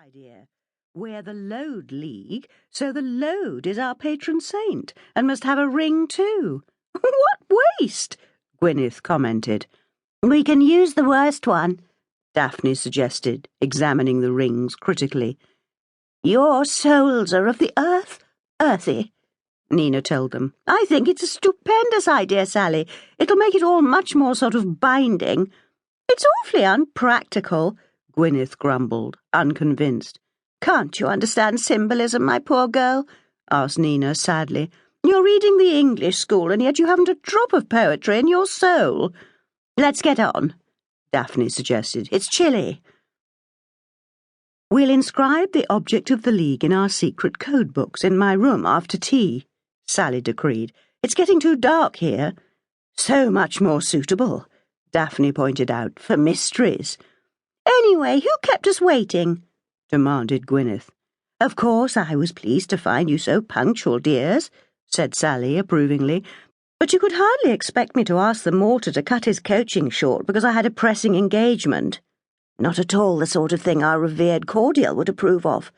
idea. We're the Load League, so the Load is our patron saint and must have a ring too. What waste, Gwyneth commented. We can use the worst one, Daphne suggested, examining the rings critically. Your souls are of the earth, earthy, Nina told them. I think it's a stupendous idea, Sally. It'll make it all much more sort of binding. It's awfully unpractical, Gwyneth grumbled, unconvinced. Can't you understand symbolism, my poor girl? Asked Nina sadly. You're reading the English school, and yet you haven't a drop of poetry in your soul. Let's get on, Daphne suggested. It's chilly. We'll inscribe the object of the League in our secret code books in my room after tea, Sally decreed. It's getting too dark here. So much more suitable, Daphne pointed out, for mysteries. Anyway, who kept us waiting? Demanded Gwyneth. Of course, I was pleased to find you so punctual, dears, said Sally approvingly, but you could hardly expect me to ask the mortar to cut his coaching short because I had a pressing engagement. Not at all the sort of thing our revered Cordell would approve of,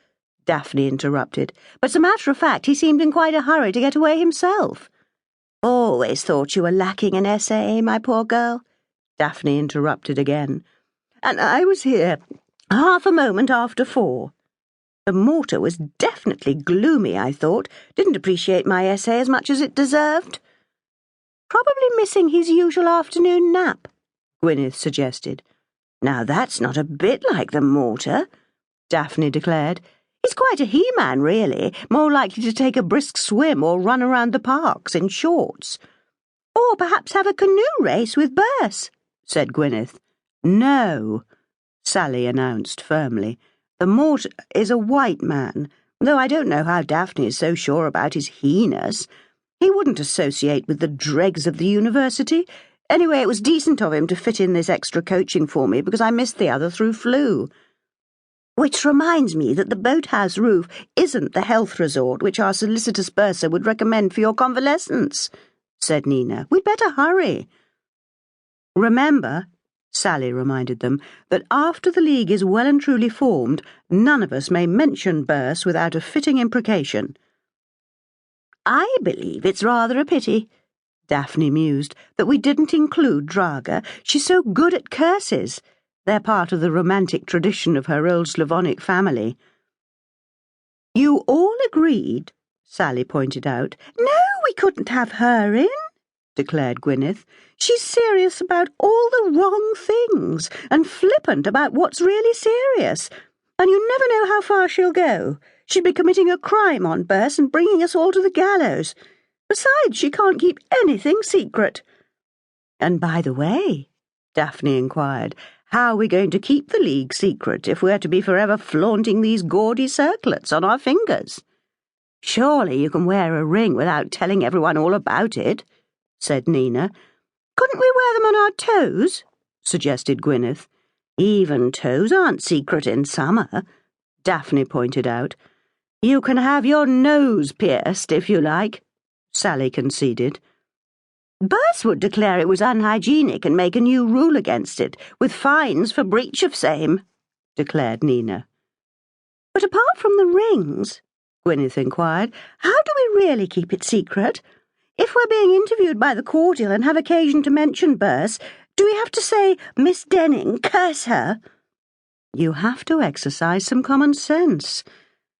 Daphne interrupted, but as a matter of fact, he seemed in quite a hurry to get away himself. Always thought you were lacking an essay, my poor girl, Daphne interrupted again. And I was here half a moment after 4. The mortar was definitely gloomy, I thought. Didn't appreciate my essay as much as it deserved. Probably missing his usual afternoon nap, Gwyneth suggested. Now that's not a bit like the mortar, Daphne declared. He's quite a he-man, really, more likely to take a brisk swim or run around the parks in shorts. Or perhaps have a canoe race with Burs, said Gwyneth. No, Sally announced firmly. The mortar is a white man, though I don't know how Daphne is so sure about his he-ness. He wouldn't associate with the dregs of the university. Anyway, it was decent of him to fit in this extra coaching for me because I missed the other through flu. Which reminds me that the boathouse roof isn't the health resort which our solicitous bursar would recommend for your convalescence, said Nina. We'd better hurry. Remember, Sally reminded them, that after the League is well and truly formed, none of us may mention Burs without a fitting imprecation. I believe it's rather a pity, Daphne mused, that we didn't include Draga. She's so good at curses. They're part of the romantic tradition of her old Slavonic family. You all agreed, Sally pointed out. No, we couldn't have her in, declared Gwyneth. She's serious about all the wrong things and flippant about what's really serious. And you never know how far she'll go. She'd be committing a crime on Burs and bringing us all to the gallows. Besides, she can't keep anything secret. And by the way, Daphne inquired, how are we going to keep the League secret if we're to be forever flaunting these gaudy circlets on our fingers? Surely you can wear a ring without telling everyone all about it, said Nina. Couldn't we wear them on our toes? Suggested Gwyneth. Even toes aren't secret in summer, Daphne pointed out. You can have your nose pierced if you like, Sally conceded. Burs would declare it was unhygienic and make a new rule against it, with fines for breach of same, declared Nina. But apart from the rings, Gwyneth inquired, how do we really keep it secret? If we're being interviewed by the Cordell and have occasion to mention Burs, do we have to say, Miss Denning, curse her? You have to exercise some common sense.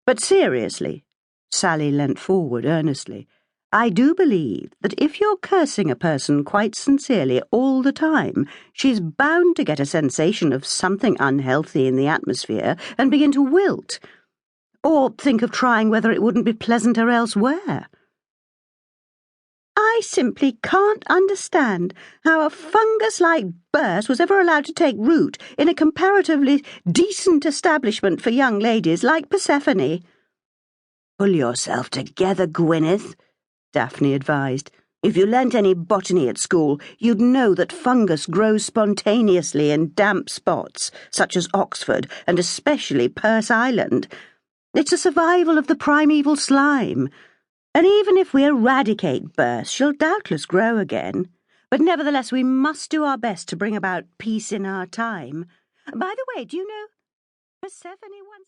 But seriously, Sally leant forward earnestly, I do believe that if you're cursing a person quite sincerely all the time, she's bound to get a sensation of something unhealthy in the atmosphere and begin to wilt, or think of trying whether it wouldn't be pleasanter elsewhere. I simply can't understand how a fungus like Burs was ever allowed to take root in a comparatively decent establishment for young ladies like Persephone. Pull yourself together, Gwyneth, Daphne advised. If you learnt any botany at school, you'd know that fungus grows spontaneously in damp spots, such as Oxford, and especially Perse Island. It's a survival of the primeval slime. And even if we eradicate Burs, she'll doubtless grow again. But nevertheless, we must do our best to bring about peace in our time. By the way, do you know, Persephone once